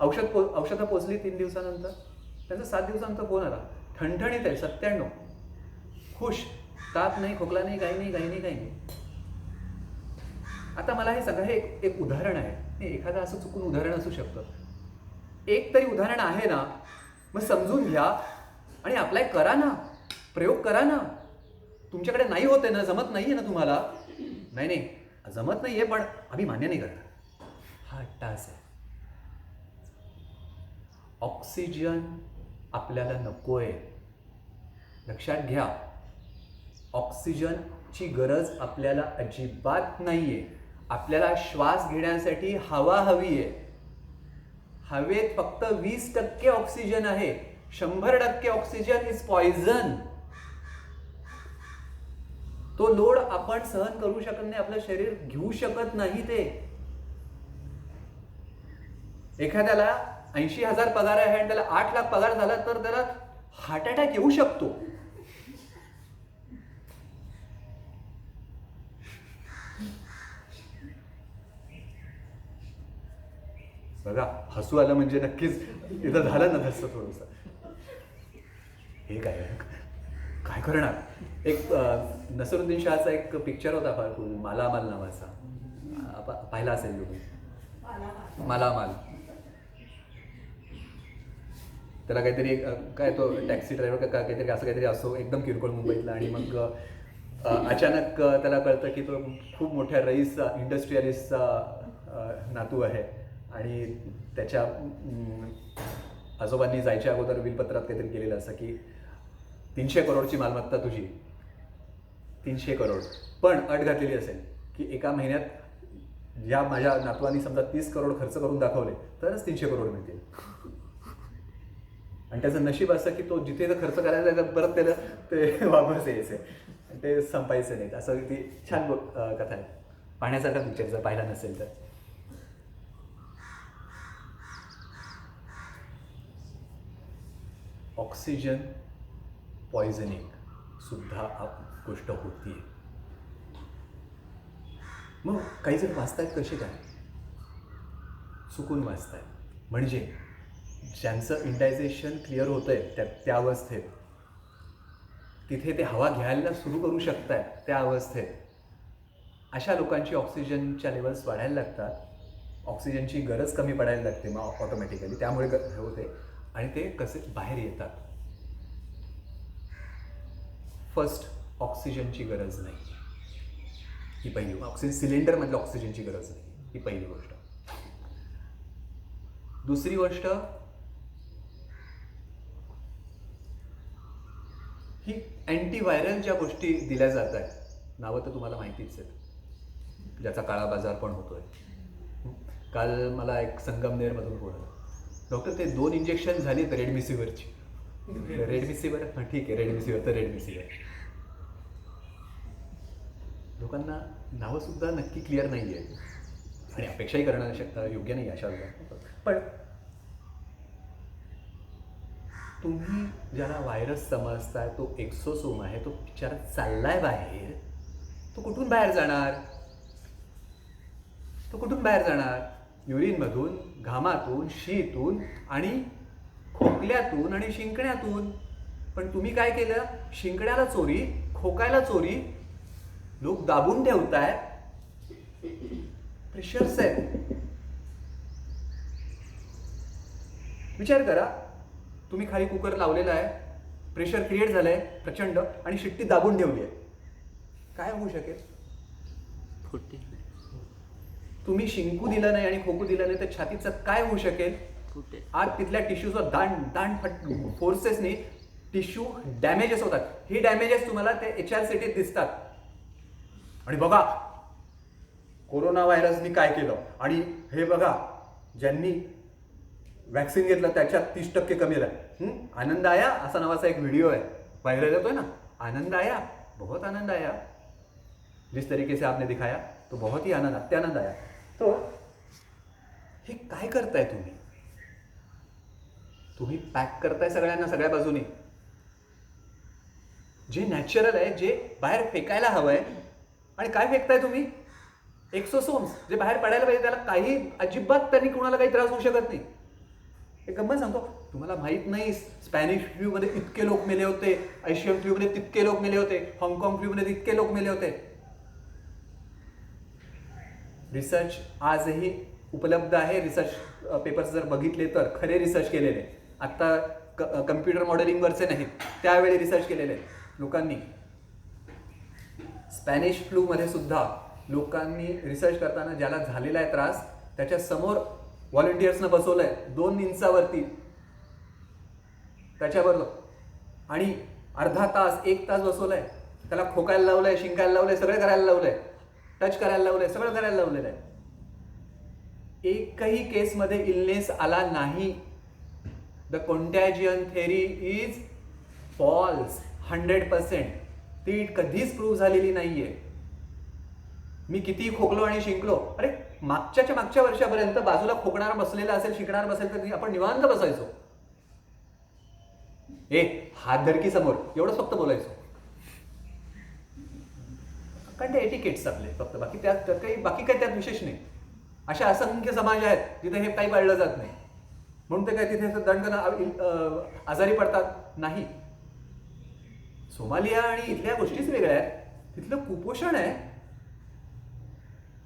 औषधं पोचली 3 दिवसानंतर. त्यांचा 7 दिवसानंतर फोन आला, ठणठणीत आहे 97, खुश, ताप नाही, खोकला नाही, काही नाही, काही नाही, काही नाही. आता मला हे सगळं हे एक उदाहरण आहे. हे एखादं असं चुकून उदाहरण असू शकतं. एक तरी उदाहरण आहे ना, मग समजून घ्या आणि अप्लाय करा ना, प्रयोग करा ना. तुमच्याकडे नाही होते ना, जमत नाहीये ना तुम्हाला, नाही नाही जमत नाहीये पण आम्ही मान्य नाही करणार, हा टास आहे. ऑक्सिजन आपल्याला नकोय, लक्षात घ्या. ऑक्सिजनची गरज आपल्याला अजिबात नाहीये. आपल्याला श्वास घेण्यासाठी हवा हवी आहे. हवेत फक्त 20% ऑक्सिजन आहे. 100% ऑक्सिजन इज पॉइझन. तो लोड आपण सहन करू शकत नाही, आपलं शरीर घेऊ शकत नाही. ते एखाद्याला 80,000 पगार आहे आणि त्याला 8 लाख पगार झाला तर त्याला हार्ट अटॅक येऊ शकतो. बघा, हसू आलं म्हणजे नक्कीच इथं झालं ना तसं थोडंसं. हे काय करणार. एक नसरुद्दीन शहाचा एक पिक्चर होता फार cool, मालामाल नावाचा, पाहिला असेल तुम्ही. मालामाल. त्याला काहीतरी काय तो टॅक्सी ड्रायव्हर का काहीतरी असं काहीतरी असो, एकदम किरकोळ मुंबईतला. आणि मग अचानक त्याला कळतं की तो खूप मोठ्या रईस इंडस्ट्रियलिस्टचा नातू आहे आणि त्याच्या आजोबांनी जायच्या अगोदर विलपत्रात काहीतरी केलेलं असं की 300 करोडची मालमत्ता तुझी, 300 करोड, पण अट घातलेली असेल की एका महिन्यात या माझ्या नातवानी समजा 30 करोड खर्च करून दाखवले तरच 300 करोड मिळतील. आणि त्याचं नशीब असं की तो जिथे खर्च करायचा परत त्याला ते वापस यायचे, ते संपायचं नाही. असं ती छान कथा आहे, पाहण्यासारखा पिक्चर जर पाहिला नसेल तर. ऑक्सिजन पॉइझनिंग सुद्धा गोष्ट होतीये. मग काही जण वाचतायत कसे काय, चुकून वाचतायत. म्हणजे ज्यांचं इंडायजेशन क्लिअर होतंय त्या अवस्थेत, तिथे ते हवा घ्यायला सुरू करू शकतायत त्या अवस्थेत, अशा लोकांची ऑक्सिजनच्या लेवल्स वाढायला लागतात. ऑक्सिजनची गरज कमी पडायला लागते मग ऑटोमॅटिकली, त्यामुळे होते आणि ते कसे बाहेर येतात. फर्स्ट, ऑक्सिजनची गरज नाही, ही पहिली. ऑक्सिजन सिलेंडरमधल्या ऑक्सिजनची गरज नाही, ही पहिली गोष्ट. दुसरी गोष्ट, ही अँटीव्हायरल ज्या गोष्टी दिल्या जात आहेत, नावं तर तुम्हाला माहितीच आहेत, ज्याचा काळा बाजार पण होतोय. काल मला एक संगमनेरमधून फोन आला, डॉक्टर ते 2 इंजेक्शन झालीत रेडमिसिव्हरची. रेडमिसिव्हर, ठीक आहे, रेडमिसिव्हर तर रेडमिसिव्हर. लोकांना नावं सुद्धा नक्की क्लिअर नाही आहे आणि अपेक्षाही करणं योग्य नाही अशा लोकांना. पण तुम्ही ज्याला व्हायरस समजताय, तो एक्सोसोम आहे, तो बिचारा चाललाय बाहेर, तो कुठून बाहेर जाणार? तो कुठून बाहेर जाणार? युरिनमधून, घामातून, शीतून आणि खोकल्यातून आणि शिंकण्यातून. पण तुम्ही काय केलं? शिंकण्याला चोरी, खोकायला चोरी, लोक दाबून ठेवताय. प्रेशर्स आहेत. विचार करा, तुम्ही खाली कुकर लावलेला आहे, प्रेशर क्रिएट झालंय प्रचंड आणि शिट्टी दाबून ठेवली आहे, काय होऊ शकेल? फुटते. तुम्ही शिंकू दिलं नाही आणि खोकू दिलं नाही तर छातीचं काय होऊ शकेल? फुटते. आज तिथल्या टिश्यूजवर दांड फोर्सेसनी टिश्यू डॅमेजेस होतात. ही डॅमेजेस तुम्हाला ते HRCTत दिसतात. आणि बघा कोरोना व्हायरसनी काय केलं, आणि हे बघा ज्यांनी वॅक्सिन घेतलं त्याच्यात 30% कमी राहील. आनंद आया असा नावाचा एक व्हिडिओ आहे, व्हायरल येतोय ना, आनंद आया, बहुत आनंद आया, जिस तरीके से आपने दिखाया तो बहुत ही अत्यानंद आया. तो हे काय करताय तुम्ही? तुम्ही पॅक करताय सगळ्यांना सगळ्या बाजूनी. जे नॅचरल आहे, जे बाहेर फेकायला हवंय, आणि काय फेकताय तुम्ही? एक्सोसोम्स, जे बाहेर पडायला पाहिजे त्याला काही अजिबात त्यांनी कुणाला काही त्रास होऊ शकत नाही. एक गंमत सांगतो तुम्हाला, माहित नाही स्पॅनिश फ्लूमध्ये इतके लोक मेले होते, एशियन फ्लूमध्ये तितके लोक मेले होते, हाँगकाँग फ्लूमध्ये तितके लोक मेले होते. रिसर्च आजही उपलब्ध आहे. रिसर्च पेपर्स जर बघितले तर खरे रिसर्च केलेले, आता कम्प्युटर मॉडेलिंगवरचे नाहीत, त्यावेळी रिसर्च केलेले लोकांनी. स्पॅनिश फ्लूमध्ये सुद्धा लोकांनी रिसर्च करताना ज्याला झालेला आहे त्रास त्याच्या समोर व्हॉलंटियर्सनं बसवलंय 2 इंचावरती त्याच्याबरोबर, आणि अर्धा तास 1 तास बसवलंय, त्याला खोकायला लावलंय, शिंकायला लावलंय, सगळं करायला लावलंय, टच करायला लावलंय, सगळं करायला लावलेलं आहे. एकही केसमध्ये इलनेस आला नाही. The contagion theory is false 100%. ती कधीच प्रूव्ह झालेली नाहीये. मी किती खोकलो आणि शिंकलो, अरे मागच्या वर्षापर्यंत बाजूला खोकणारा बसलेला असेल, शिकणार बसेल तर आपण निवांत बसायचो. हात धरकी समोर एवढंच फक्त बोलायचो, कारण ते एटिकेट्स आपले फक्त, बाकी त्यात काही बाकी काही त्यात विशेष नाही. अशा असंख्य समाज आहेत जिथे हे काही पाळलं जात नाही, म्हणून ते काय तिथे दणकन आजारी पडतात नाही. सोमालिया आणि इथल्या गोष्टीच वेगळ्या आहेत. तिथलं कुपोषण आहे,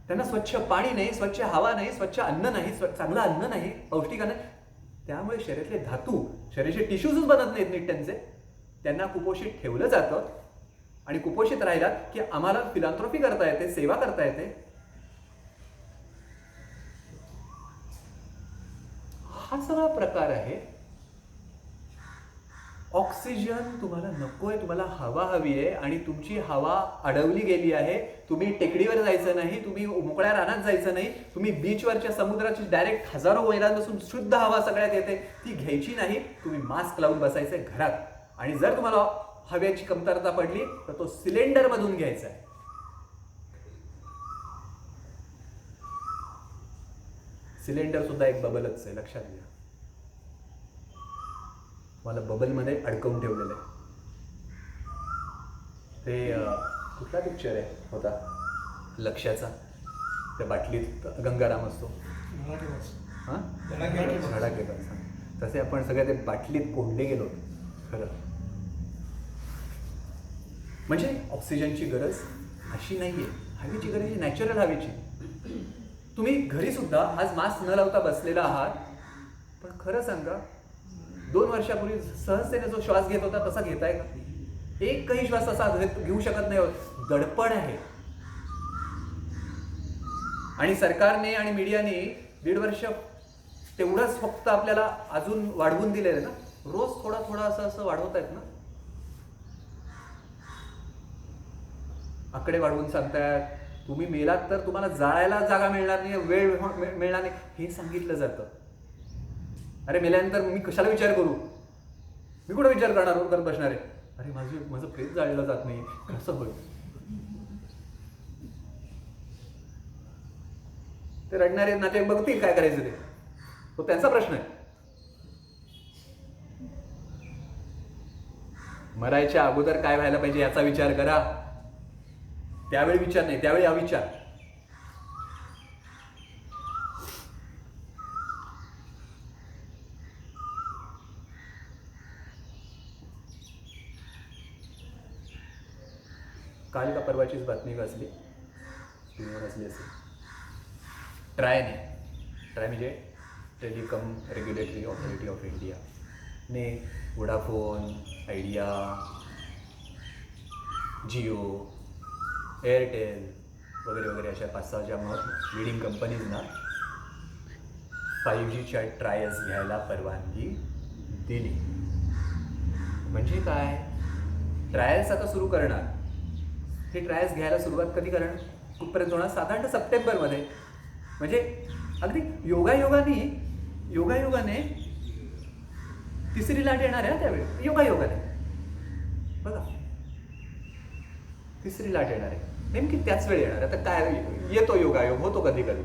त्यांना स्वच्छ पाणी नाही, स्वच्छ हवा नाही, स्वच्छ अन्न नाही, चांगलं अन्न नाही, पौष्टिक अन्न. त्यामुळे शरीरातले धातू, शरीराचे टिश्यूजच बनत नाहीत नीट त्यांचे. त्यांना कुपोषित ठेवलं जातं, आणि कुपोषित राहिला की आम्हाला फिलॅन्थ्रॉपी करता येते, सेवा करता येते. हा सगळा प्रकार आहे. ऑक्सिजन तुम्हाला नकोय, तुम्हाला हवा हवी आहे, आणि तुमची हवा अडवली गेली आहे. तुम्ही टेकडीवर जायचं नाही, तुम्ही मोकळ्या रानात जायचं नाही, तुम्ही बीचवरच्या समुद्राची डायरेक्ट हजारो मैलांपासून शुद्ध हवा सगळ्यात येते, ती घ्यायची नाही. तुम्ही मास्क लावून बसायचंय घरात, आणि जर तुम्हाला हवेची कमतरता पडली तर तो सिलेंडर मधून घ्यायचा आहे. सिलेंडर सुद्धा एक बबलच आहे, लक्षात घ्या. मला बबलमध्ये अडकवून ठेवलेलं आहे. ते कुठला पिक्चर आहे होता लक्ष्याचा, त्या बाटलीत गंगाराम असतो, हां धडाकेबाज. तसे आपण सगळ्या ते बाटलीत कोंडले गेलो खरं. म्हणजे ऑक्सिजनची गरज अशी नाहीये, हवेची गरज ही नॅचरल हवेची. तुम्ही घरी सुद्धा आज मास्क न लावता बसलेला आहात, पण खरं सांगा 2 वर्षापूर्वी सहजतेने जो श्वास घेत होता तसा घेताय का? एकही श्वास असा घेऊ शकत नाही. दडपण आहे. आणि सरकारने आणि मीडियाने 1.5 वर्ष तेवढंच फक्त आपल्याला अजून वाढवून दिलेलं ना, रोज थोडा थोडा असं वाढवतायत ना, आकडे वाढवून सांगतायत. तुम्ही मेलात तर तुम्हाला जाळायला जागा मिळणार नाही, वेळ मिळणार नाही, हे सांगितलं जातं. अरे मेल्यानंतर मी कशाला विचार करू, मी कुठं विचार करत बसणार आहे. अरे माझं प्रेत जाळलं जात नाही, कसं होईल. ते रडणारे नाते बघतील काय करायचं ते, तो त्यांचा प्रश्न आहे. मरायच्या अगोदर काय व्हायला पाहिजे याचा विचार करा. त्यावेळी विचार नाही, त्यावेळी अविचार. काल का परवाचीच बातमी वाचली, टीव्हीवर वाचली असेल. ट्राय म्हणजे telecom regulatory authority of India ने वोडाफोन, आयडिया, जिओ, एअरटेल वगैरे वगैरे अशा 5-6 ज्या लिडिंग कंपनीजना 5Gच्या ट्रायल्स घ्यायला परवानगी दिली. म्हणजे काय, ट्रायल्स आता सुरू करणार. हे ट्रायल्स घ्यायला सुरुवात कधी करणार, कुठपर्यंत होणार, साधारणतः सप्टेंबरमध्ये. म्हणजे अगदी योगायोगाने 3री लाट येणार आहे त्यावेळी. योगायोगाने बघा 3री लाट येणार आहे, नेमकी त्याच वेळी येणार. आता काय येतो योगायोग, होतो कधी कधी.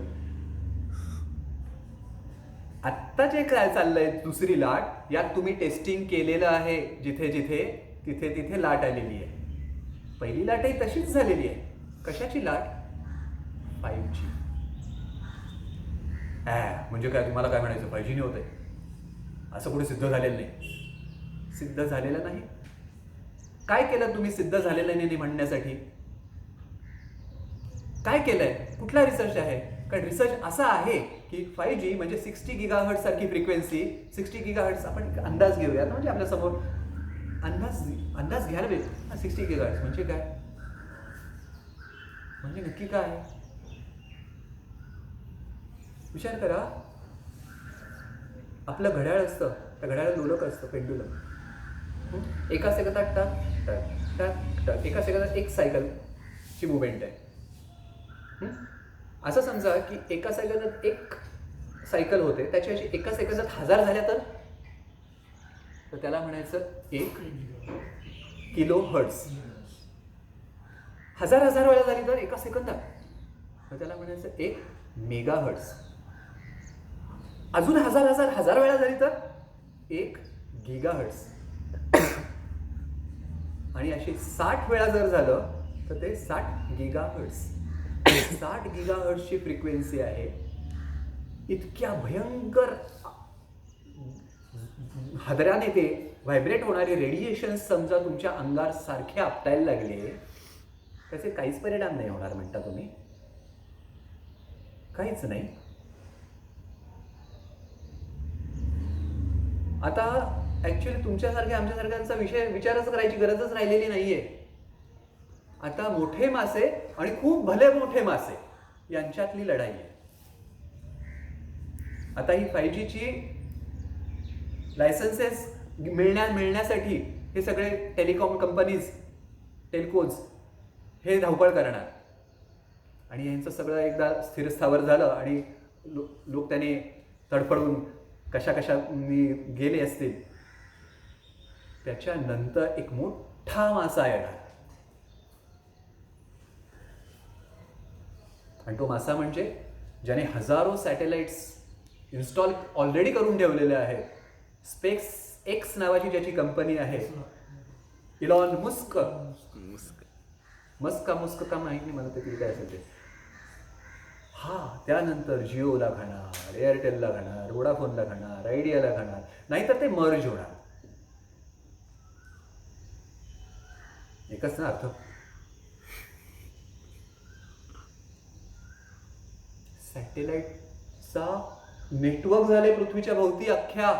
आत्ता जे काय चाललंय 2री लाट, यात तुम्ही टेस्टिंग केलेलं आहे, जिथे जिथे तिथे लाट आलेली आहे. पहिली लाटही तशीच झालेली आहे. कशाची लाट, 5G. म्हणजे काय, तुम्हाला काय म्हणायचं, 5G नाही होत आहे. असं कुठे सिद्ध झालेलं नाही. सिद्ध झालेलं नाही. काय केलं तुम्ही सिद्ध झालेलं नाही म्हणण्यासाठी? काय केलंय? कुठला रिसर्च आहे? कारण रिसर्च असा आहे की 5G म्हणजे 60 GHz सारखी फ्रिक्वेन्सी, 60 GHz आपण एक अंदाज घेऊया म्हणजे आपल्या समोर अंदाज घ्यायला पाहिजे. 60 GHz म्हणजे काय? म्हणजे नक्की काय? विचार करा. आपलं घड्याळ असतं, त्या घड्याळाला लोलक असतं, पेंडुलम. एका सेकंदात टक टक टक टक, एका सेकंदात एक सायकलची मुवमेंट आहे. असं समजा की एका सेकंदात एक सायकल होते, त्याच्या एका सेकंदात 1000 झाल्या तर त्याला म्हणायचं 1 किलो हर्ट्झ. 1000 वेळा झाली तर एका सेकंदात तर त्याला म्हणायचं 1 मेगा हर्ट्झ. अजून 1000 वेळा झाली तर 1 गिगा हर्ट्झ. आणि अशी 60 वेळा जर झालं तर ते 60 गिगा हर्ट्झ. 60 गिगा हर्ट्झची फ्रिक्वेन्सी आहे. इतक्या भयंकर हादऱ्याने ते व्हायब्रेट होणारे रेडिएशन समजा तुमच्या अंगार सारखे आपटायला लागले, त्याचे काहीच परिणाम नाही होणार म्हणता तुम्ही? काहीच नाही. आता ऍक्च्युअली तुमच्यासारख्या आमच्यासारख्यांचा विचारच करायची गरजच राहिलेली नाहीये. आता मोठे मासे आणि खूप भले मोठे मासे यांच्यातली लढाई आहे. आता ही 5Gची लायसन्सेस मिळण्यासाठी हे सगळे टेलिकॉम कंपनीज, टेल्कोज हे धावपळ करणार. आणि यांचं सगळं एकदा स्थिरस्थावर झालं आणि लोक त्याने तडफडून कशा गेले असतील, त्याच्यानंतर एक मोठा मासा येणार. आणि तो मासा म्हणजे ज्याने हजारो सॅटेलाइट्स इन्स्टॉल ऑलरेडी करून ठेवलेले आहेत. स्पेस एक्स नावाची ज्याची कंपनी आहे, इलॉन मस्क का माहिती नाही मला ते काय असेल ते. त्यानंतर जिओला खाणार, एअरटेलला खाणार, वोडाफोनला खाणार, आयडियाला खाणार, नाहीतर ते मर्ज होणार. एकच ना अर्थ. सॅटेलाइटचा नेटवर्क झाले पृथ्वीच्या भोवती. अख्ख्या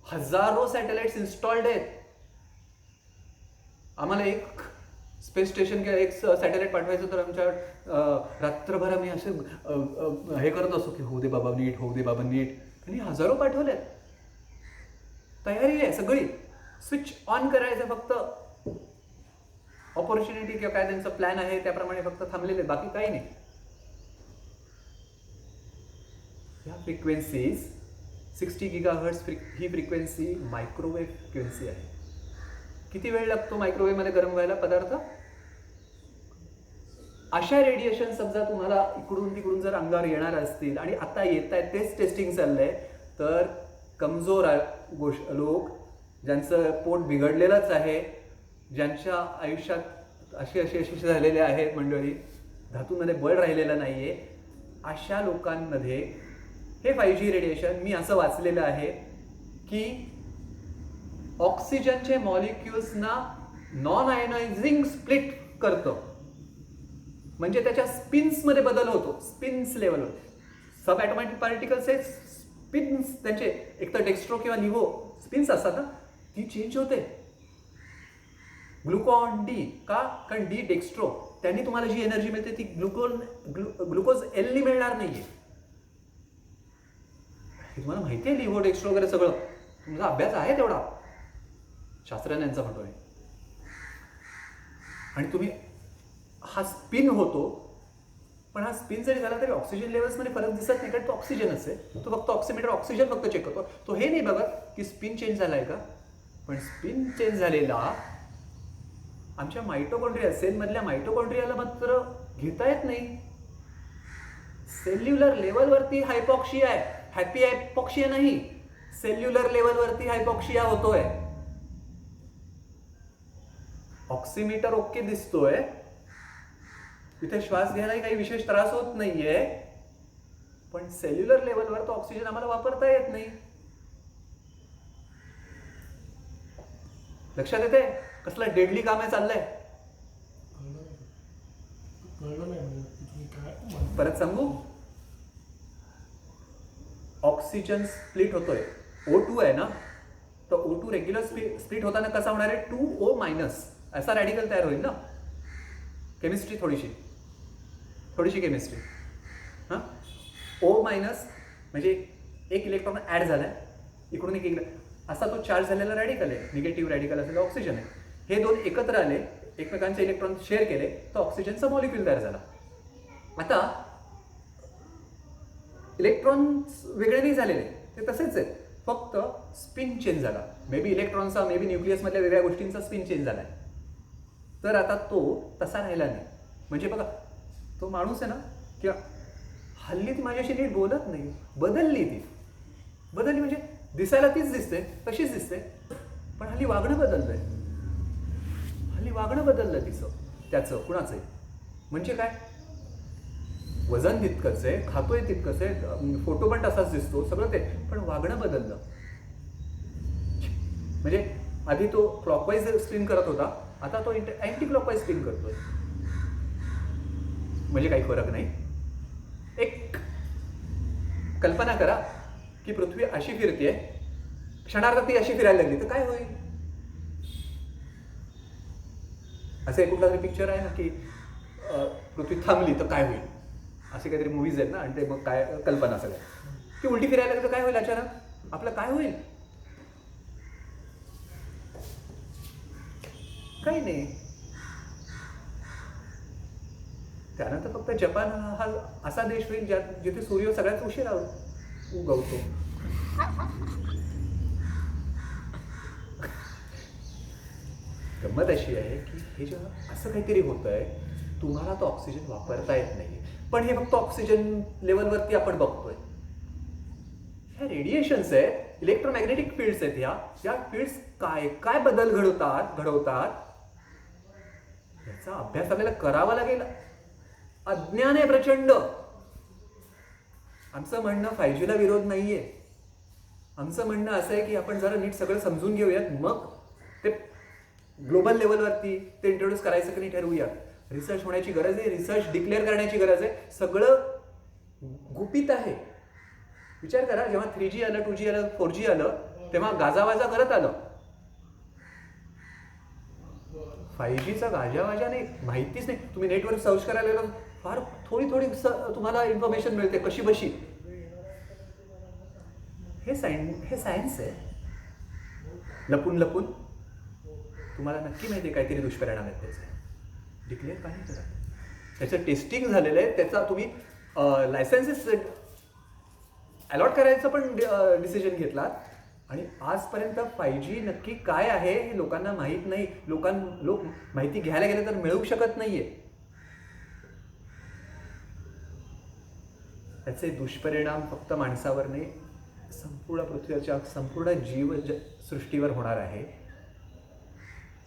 हजारो सॅटेलाइट्स इन्स्टॉल्ड आहेत. आम्हाला एक स्पेस स्टेशन किंवा एक सॅटेलाइट पाठवायचं तर आमच्या रात्रभर आम्ही असे हे करत असतो की होऊ दे बाबा नीट, होऊ दे बाबा नीट. त्यांनी हजारो पाठवल्यात. तयारी आहे सगळी. स्विच ऑन करायचं फक्त. ऑपॉर्च्युनिटी किंवा काय त्यांचा प्लॅन आहे त्याप्रमाणे फक्त थांबलेले, बाकी काही नाही. ह्या फ्रिक्वेन्सीज 60 GHz ही फ्रिक्वेन्सी मायक्रोवेव्ह फ्रिक्वेन्सी आहे. किती वेळ लागतो मायक्रोवेव्ह मध्ये गरम व्हायला पदार्थ? अशा रेडिएशन समजा तुम्हाला इकडून तिकडून जर अंगावर येणार असतील आणि आता येत आहेत, तेच टेस्टिंग चाललंय, तर कमजोर लोक ज्यांचं पोट बिघडलेलंच आहे, ज्यांच्या आयुष्यात अशी झालेले आहेत मंडळी, धातूमध्ये बळ राहिलेलं नाहीये, अशा लोकांमध्ये हे 5G रेडिएशन, मी असं वाचलेलं आहे की ऑक्सिजनचे मॉलिक्युल्सना नॉन आयनायझिंग स्प्लिट करतं. म्हणजे त्याच्या स्पिन्समध्ये बदल होतो. स्पिन्स लेवलवर सब ॲटॉमिक पार्टिकल्स हे स्पिन्स, त्यांचे एकतर डेक्स्ट्रो किंवा लिव्हो स्पिन्स असतात ना, ती चेंज होते. ग्लुकॉन डी का? कारण डी डेक्स्ट्रो, त्यांनी तुम्हाला जी एनर्जी मिळते ती ग्लुकोज एलनी मिळणार नाहीये. हे तुम्हाला माहिती आहे, लिव्हो डेक्स्ट्रो वगैरे सगळं तुमचा अभ्यास आहे तेवढा, शास्त्रज्ञांचा म्हणतोय. आणि तुम्ही हा स्पिन होतो, पण हा स्पिन जरी झाला तरी ऑक्सिजन लेवल्समध्ये फरक दिसत नाही, कारण तो ऑक्सिजनच आहे. तो फक्त ऑक्सिमीटर ऑक्सिजन फक्त चेक करतो. तो हे नाही बघत की स्पिन चेंज झालाय का. पण स्पिन चेंज झालेला आमच्या मायटोकॉन्ड्रिया, सेलमधल्या मायटोकॉन्ड्रियाला मात्र घेता येत नाही. सेल्युलर लेवलवरती हायपॉक्सिया आहे, हॅपी हायपॉक्सिया नाही, सेल्युलर लेवलवरती हायपॉक्सिया होतोय. ऑक्सिमीटर ओके दिसतोय, तिथे श्वास घ्यायला काही विशेष त्रास होत नाहीये, पण सेल्युलर लेवलवर तो ऑक्सिजन आम्हाला वापरता येत नाही. लक्षात येते कसलं डेडली काम आहे चाललंय? कळलं नाही म्हणजे तुम्ही काय म्हणता? परत सांगू, ऑक्सिजन स्प्लिट होतोय, O2 आहे ना, तर O2 रेग्युलर स्प्लिट होताना कसा होणार आहे? 2O मायनस असा रॅडिकल तयार होईल ना. केमिस्ट्री थोडीशी केमिस्ट्री. हां, O मायनस म्हणजे एक इलेक्ट्रॉन ॲड झालाय, इकडून एक असा तो चार्ज झालेला रॅडिकल आहे, निगेटिव्ह रॅडिकल असलेला ऑक्सिजन आहे. हे दोन एकत्र आले, एकमेकांचे इलेक्ट्रॉन शेअर केले, तर ऑक्सिजनचा मॉलिक्यूल तयार झाला. आता इलेक्ट्रॉन्स वेगळे नाही झालेले, ते तसेच आहेत, फक्त स्पिन चेंज झाला. मे बी इलेक्ट्रॉनचा, मे बी न्यूक्लियसमधल्या वेगळ्या गोष्टींचा स्पिन चेंज झाला आहे. तर आता तो तसा राहिला नाही. म्हणजे बघा, तो माणूस आहे ना, किंवा हल्ली ती माझ्याशी नीट बोलत नाही, बदलली म्हणजे दिसायला तीच दिसते, तशीच दिसते, पण हल्ली वागणं बदललं तिचं, त्याचं कुणाचंही. म्हणजे काय, वजन तितकंच आहे, खातोय तितकंच आहे, फोटो पण तसाच दिसतो, सगळं ते, पण वागणं बदललं. म्हणजे आधी तो क्लॉकवाईज स्पिन करत होता, आता तो अँटी क्लॉकवाईज स्पिन करतोय. म्हणजे काही फरक नाही. एक कल्पना करा की पृथ्वी अशी फिरतेय, क्षणार्धात ती अशी फिरायला लागली तर काय होईल? असं एक कुठला तरी पिक्चर आहे ना की पृथ्वी थांबली तर काय होईल, असे काहीतरी मूवीज आहेत ना, आणि ते मग काय कल्पना सगळ्या की उलटी फिरायला लागली तर काय होईल, अचानक आपलं काय होईल? काही नाही. त्यानंतर फक्त जपान हा असा देश होईल जिथे सूर्य सगळ्यात उशिरा उगवतो. गंमत अशी आहे की हे जेव्हा असं काहीतरी होतंय, तुम्हाला तो ऑक्सिजन वापरता येत नाही, पण हे फक्त ऑक्सिजन लेवलवरती आपण बघतोय. ह्या रेडिएशन्स आहेत, इलेक्ट्रोमॅग्नेटिक फील्ड्स आहेत, या फील्ड्स काय काय बदल घडवतात याचा अभ्यास आपल्याला करावा लागेल. अज्ञान आहे प्रचंड. आमचं म्हणणं 5G ला विरोध नाहीये. आमचं म्हणणं असं आहे की आपण जरा नीट सगळं समजून घेऊयात, मग ते ग्लोबल लेवलवरती ते इंट्रोड्यूस करायचं की नाही ठरवूया. रिसर्च होण्याची गरज आहे, रिसर्च डिक्लेअर करण्याची गरज आहे. सगळं गुपित आहे. विचार करा, जेव्हा 3G आलं, 2G आलं, 4G आलं, तेव्हा गाजावाजा करत आलं. 5Gचा गाजावाजा नाही, माहितीच नाही. तुम्ही नेटवर सर्च करायला गेलो, फार थोडी तुम्हाला इन्फॉर्मेशन मिळते कशी बशी. हे सायन्स आहे. लपून तुम्हाला नक्की माहिती आहे काहीतरी दुष्परिणाम आहेत त्याचे. डिक्लेअर काही करा. त्याचं टेस्टिंग झालेलं आहे, त्याचा तुम्ही लायसन्सेस अलॉट करायचं पण डिसिजन घेतलात, आणि आजपर्यंत 5G नक्की काय आहे हे लोकांना माहीत नाही. लोक माहिती घ्यायला गेले तर मिळवू शकत नाहीये. त्याचे दुष्परिणाम फक्त माणसावर नाही, संपूर्ण पृथ्वीच्या संपूर्ण सृष्टीवर होणार आहे.